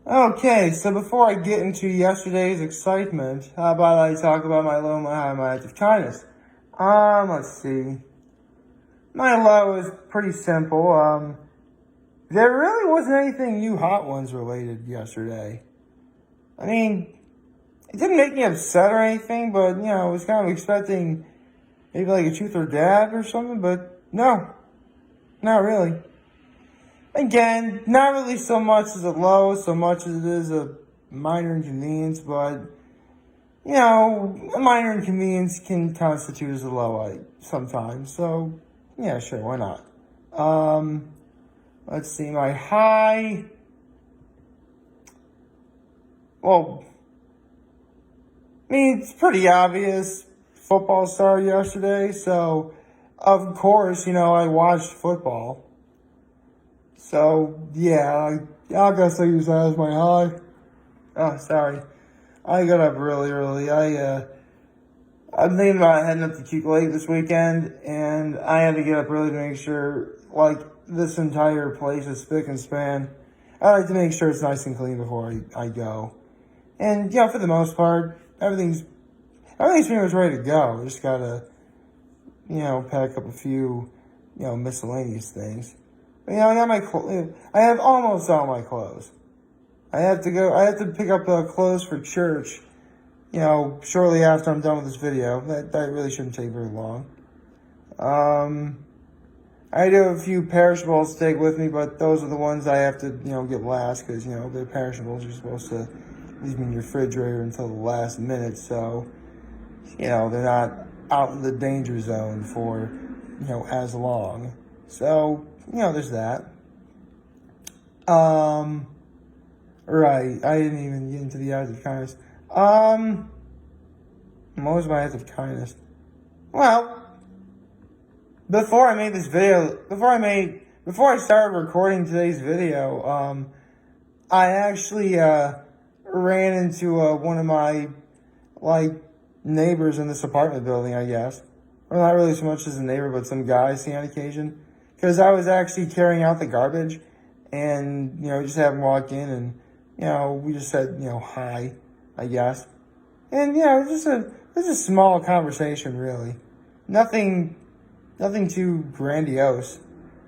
Okay, so before I get into yesterday's excitement, how about I talk about my low, my high, my act of kindness? Let's see. My low is pretty simple. There really wasn't anything new Hot Ones related yesterday. I mean, it didn't make me upset or anything, but, I was kind of expecting maybe like a truth or dab or something, but no, not really. Again, not really so much as a low, so much as it is a minor inconvenience, but, a minor inconvenience can constitute as a low sometimes, so, yeah, sure, why not? Let's see, my high, well, I mean, it's pretty obvious. Football started yesterday, so, of course, I watched football. So, yeah, I guess I use that as my high. Oh, sorry. I got up really early. I'm thinking about heading up to Cute Lake this weekend, and I had to get up early to make sure, like, this entire place is spick and span. I like to make sure it's nice and clean before I go. And, for the most part, everything's pretty much ready to go. We just gotta, pack up a few, miscellaneous things. But, I got I have almost all my clothes. I have to pick up clothes for church, shortly after I'm done with this video. That really shouldn't take very long. I do have a few perishables to take with me, but those are the ones I have to, get last because, they're perishables. You're supposed to leave them in your refrigerator until the last minute, so, they're not out in the danger zone for, as long. So, there's that. Right, I didn't even get into the act of kindness. What was my act of kindness? Well, before I started recording today's video, I actually, ran into, one of my, neighbors in this apartment building, I guess. Well, not really so much as a neighbor, but some guy I see on occasion. Because I was actually carrying out the garbage, and, just had him walk in, and, we just said, hi, I guess. And, it was just a small conversation, really. Nothing too grandiose.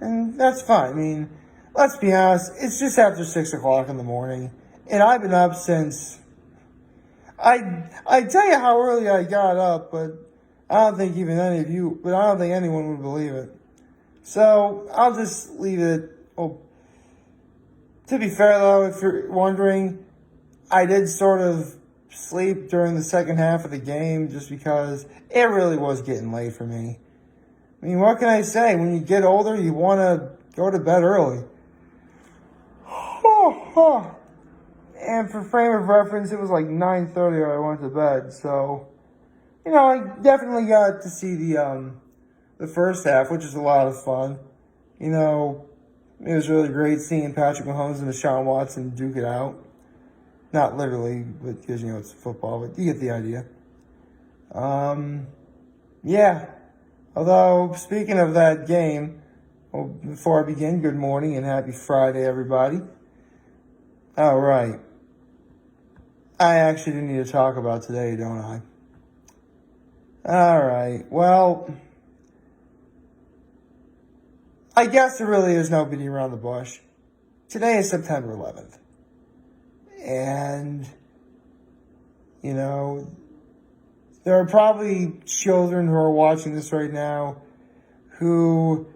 And that's fine. I mean, let's be honest, it's just after 6 o'clock in the morning, and I've been up since, I tell you how early I got up, but I don't think anyone would believe it. So, I'll just leave it. Oh, to be fair, though, if you're wondering, I did sort of sleep during the second half of the game just because it really was getting late for me. I mean, what can I say? When you get older, you want to go to bed early. And for frame of reference, it was like 9:30 when I went to bed. So, I definitely got to see the first half, which is a lot of fun. It was really great seeing Patrick Mahomes and Deshaun Watson duke it out. Not literally, because, it's football, but you get the idea. Yeah. Although, speaking of that game, well, before I begin, good morning and happy Friday, everybody. All right. I actually do need to talk about today, don't I? All right. Well, I guess there really is no beating around the bush. Today is September 11th. And, there are probably children who are watching this right now who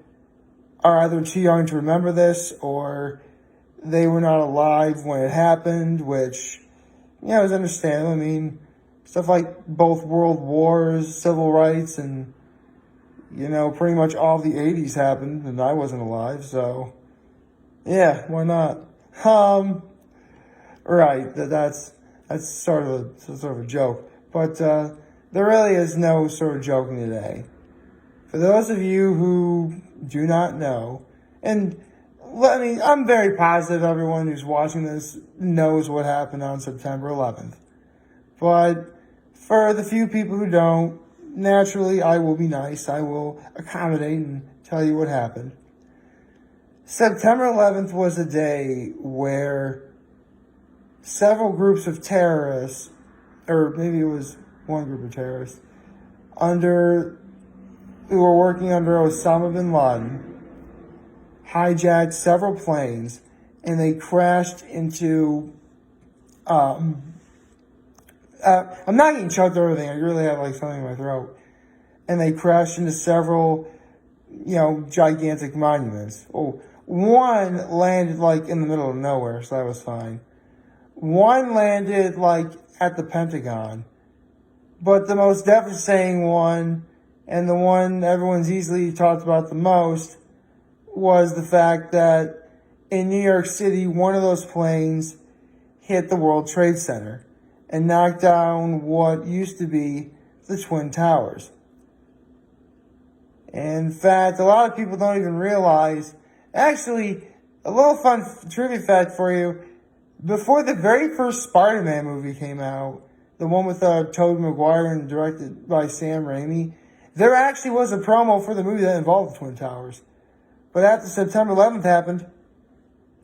are either too young to remember this or they were not alive when it happened, which, is understandable. I mean, stuff like both world wars, civil rights, and, pretty much all the 80s happened and I wasn't alive, so, yeah, why not? Right, that's sort of a joke, but there really is no sort of joking today. For those of you who do not know, and I'm very positive everyone who's watching this knows what happened on September 11th, but for the few people who don't, naturally I will be nice. I will accommodate and tell you what happened. September 11th was a day where several groups of terrorists, or maybe it was one group of terrorists, who were working under Osama bin Laden, hijacked several planes, and they crashed into. I'm not getting choked or anything. I really have like something in my throat. And they crashed into several, gigantic monuments. Oh, one landed like in the middle of nowhere, so that was fine. One landed like at the Pentagon. But the most devastating one, and the one everyone's easily talked about the most, was the fact that in New York City, one of those planes hit the World Trade Center and knocked down what used to be the Twin Towers. In fact, a lot of people don't even realize, actually, a little fun trivia fact for you, before the very first Spider-Man movie came out, the one with Tobey Maguire and directed by Sam Raimi, there actually was a promo for the movie that involved the Twin Towers. But after September 11th happened,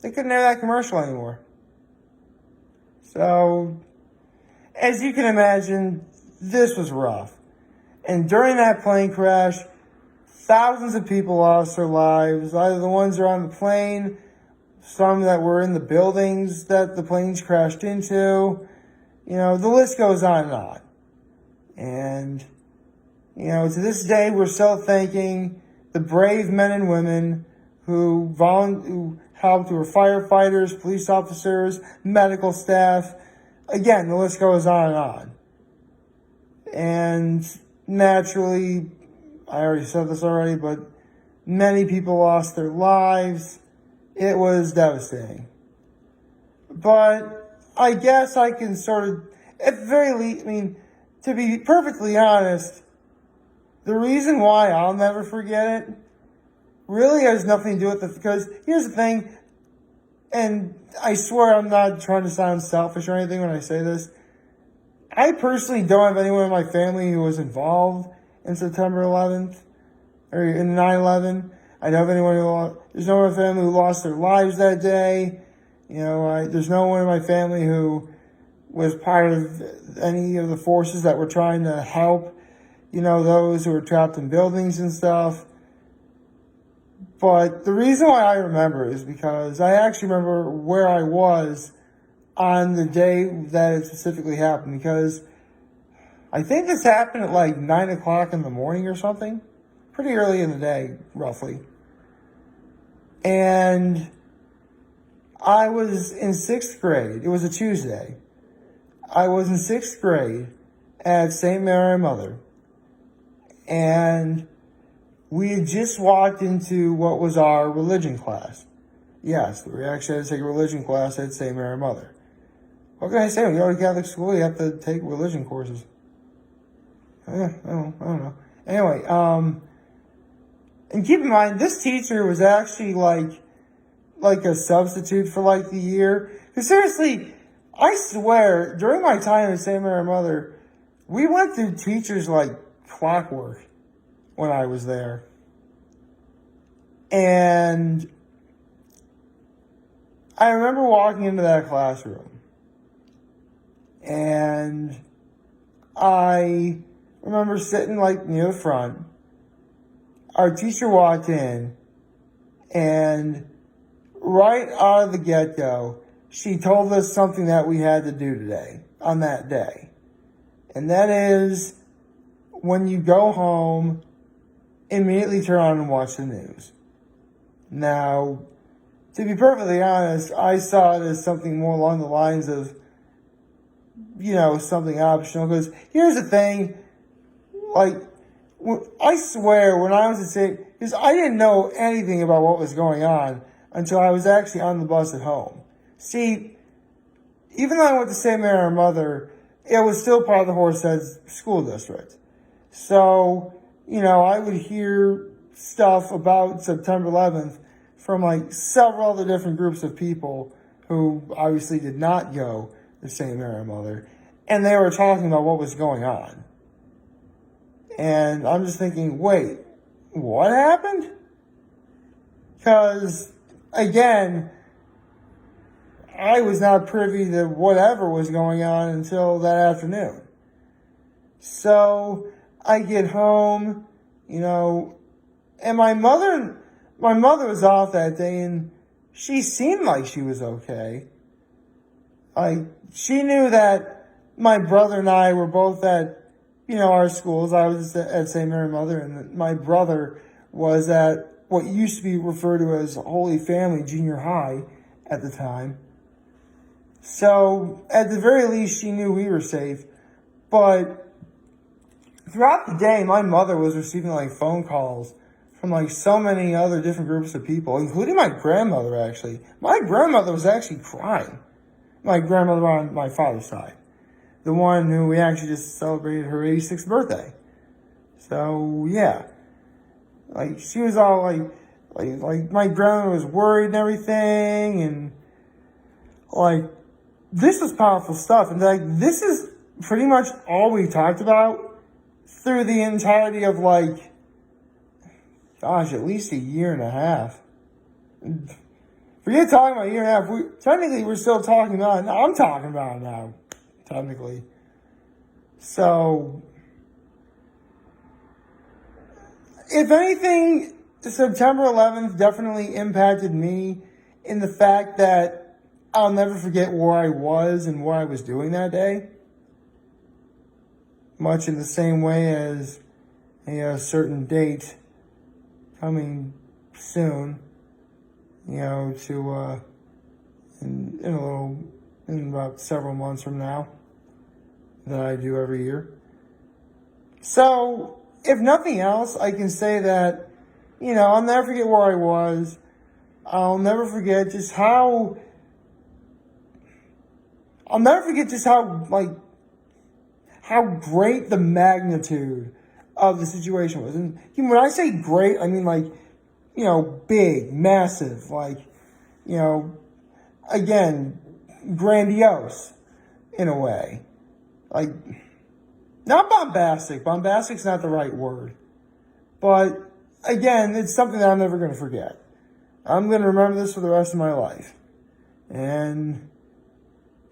they couldn't air that commercial anymore. So, as you can imagine, this was rough. And during that plane crash, thousands of people lost their lives, either the ones that are on the plane, some that were in the buildings that the planes crashed into. The list goes on and on. And, to this day, we're still thanking the brave men and women who helped, who were firefighters, police officers, medical staff. Again, the list goes on and on. And naturally, I already said this already, but many people lost their lives. It was devastating. But I guess I can sort of, at the very least, to be perfectly honest, the reason why I'll never forget it really has nothing to do with it, because here's the thing, and I swear I'm not trying to sound selfish or anything when I say this. I personally don't have anyone in my family who was involved in September 11th, or in 9/11. I don't have anyone there's no one in my family who lost their lives that day. There's no one in my family who was part of any of the forces that were trying to help, those who were trapped in buildings and stuff. But the reason why I remember is because I actually remember where I was on the day that it specifically happened, because I think this happened at like 9 o'clock in the morning or something. Pretty early in the day, roughly. And I was in 6th grade. It was a Tuesday. I was in 6th grade at St. Mary Mother. And we had just walked into what was our religion class. Yes, we actually had to take a religion class at St. Mary Mother. What can I say? When you go to Catholic school, you have to take religion courses. I don't know. Anyway, and keep in mind, this teacher was actually like a substitute for like the year. Because seriously, I swear, during my time at St. Mary Mother, we went through teachers like clockwork when I was there. And I remember walking into that classroom. And I remember sitting like near the front. Our teacher walked in, and right out of the get-go, she told us something that we had to do today, on that day. And that is, when you go home, immediately turn on and watch the news. Now, to be perfectly honest, I saw it as something more along the lines of, something optional. Because here's the thing, I swear, when I was at St. because I didn't know anything about what was going on until I was actually on the bus at home. See, even though I went to St. Mary Mother, it was still part of the Horsehead School District. So, I would hear stuff about September 11th from several other different groups of people who obviously did not go to St. Mary Mother, and they were talking about what was going on. And I'm just thinking, wait, what happened? Because, again, I was not privy to whatever was going on until that afternoon. So I get home, and my mother was off that day, and she seemed like she was okay. She knew that my brother and I were both at, our schools. I was at St. Mary Mother, and my brother was at what used to be referred to as Holy Family Junior High at the time. So, at the very least, she knew we were safe. But throughout the day, my mother was receiving, phone calls from, so many other different groups of people, including my grandmother, actually. My grandmother was actually crying. My grandmother on my father's side. The one who we actually just celebrated her 86th birthday. So, yeah. She was all like my grandma was worried and everything, and this was powerful stuff. And this is pretty much all we talked about through the entirety of at least a year and a half. Forget talking about a year and a half. We're still talking about it. I'm talking about it now, technically. So, if anything, September 11th definitely impacted me in the fact that I'll never forget where I was and what I was doing that day. Much in the same way as a certain date coming soon, to in about several months from now, that I do every year. So, if nothing else, I can say that, I'll never forget where I was. I'll never forget just how great the magnitude of the situation was. And when I say great, I mean big, massive, again, grandiose in a way. Not bombastic. Bombastic's not the right word. But again, it's something that I'm never going to forget. I'm going to remember this for the rest of my life. And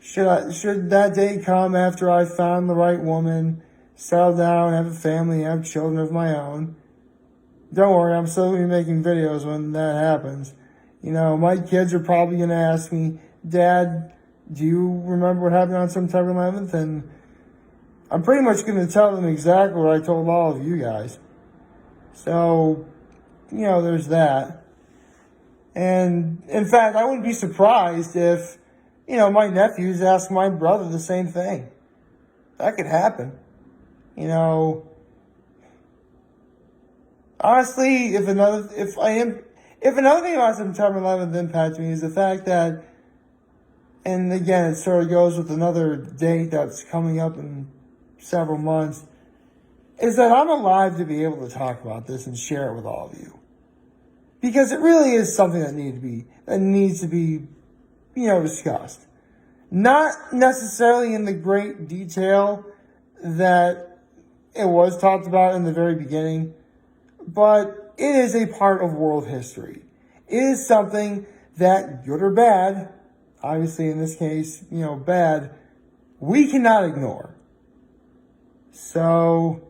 should that day come after I found the right woman, settle down, have a family, have children of my own, don't worry, I'm still going to be making videos when that happens. My kids are probably going to ask me, Dad, do you remember what happened on September 11th? And I'm pretty much going to tell them exactly what I told all of you guys. So, there's that. And, in fact, I wouldn't be surprised if, my nephews ask my brother the same thing. That could happen. Honestly, if another thing about September 11th impacted me is the fact that, and again, it sort of goes with another date that's coming up in several months, is that I'm alive to be able to talk about this and share it with all of you. Because it really is something that needs to be discussed. Not necessarily in the great detail that it was talked about in the very beginning, but it is a part of world history. It is something that, good or bad, obviously in this case, bad, we cannot ignore. So,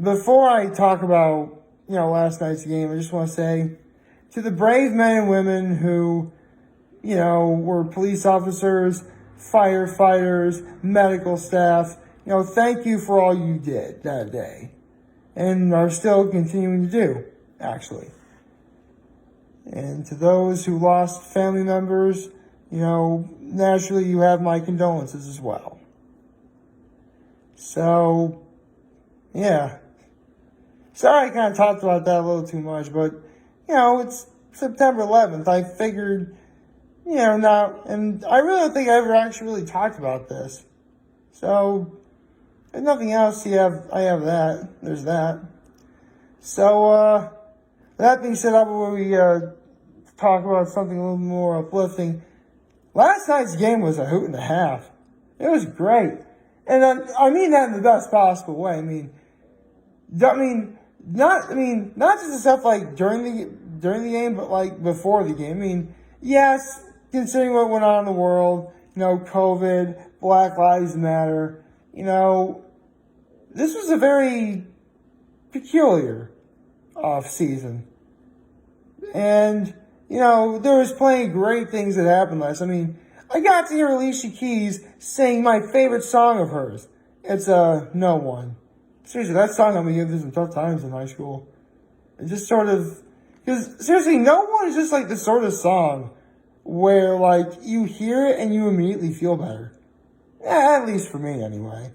before I talk about, last night's game, I just want to say to the brave men and women who, were police officers, firefighters, medical staff, thank you for all you did that day. And are still continuing to do, actually. And to those who lost family members, naturally you have my condolences as well. So, yeah. Sorry I kind of talked about that a little too much, but, it's September 11th. I figured, not, and I really don't think I ever actually really talked about this. So, if nothing else, I have that. There's that. So, that being said, how we talk about something a little more uplifting. Last night's game was a hoot and a half. It was great. And I mean that in the best possible way. Not just the stuff during the game, but before the game. Yes, considering what went on in the world, COVID, Black Lives Matter, this was a very peculiar off season. And, there was plenty of great things that happened last. I mean, I got to hear Alicia Keys sing my favorite song of hers. It's No One. Seriously, that song got me through some tough times in high school. It just sort of, because seriously, No One is just like the sort of song where like you hear it and you immediately feel better. Yeah, at least for me anyway.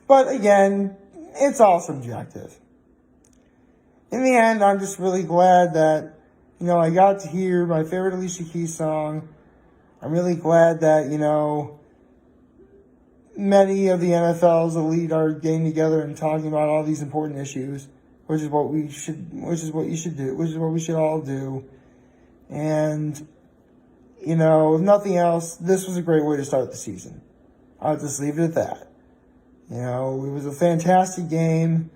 But again, it's all subjective. In the end, I'm just really glad that, I got to hear my favorite Alicia Keys song. I'm really glad that, many of the NFL's elite are getting together and talking about all these important issues, which is what we should all do. And, if nothing else, this was a great way to start the season. I'll just leave it at that. It was a fantastic game.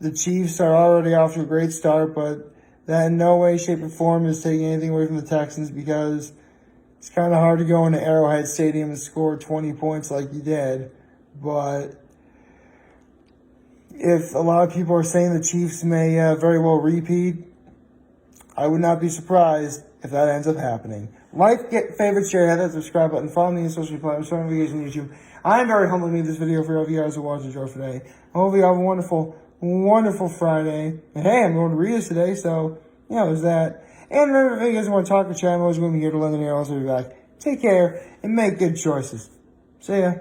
The Chiefs are already off to a great start, but that in no way, shape, or form is taking anything away from the Texans, because it's kind of hard to go into Arrowhead Stadium and score 20 points like you did. But if a lot of people are saying the Chiefs may very well repeat, I would not be surprised if that ends up happening. Like, favorite, share, hit that subscribe button, follow me on social platforms, turn notifications on YouTube. I'm very humbled to make this video for all of you guys who watch and enjoy today. I hope you have a wonderful, wonderful Friday. And hey, I'm going to read this today, so, there's that. And remember, if you guys want to talk or chat, I'm always going to be here to lend an ear. I'll also be back. Take care and make good choices. See ya.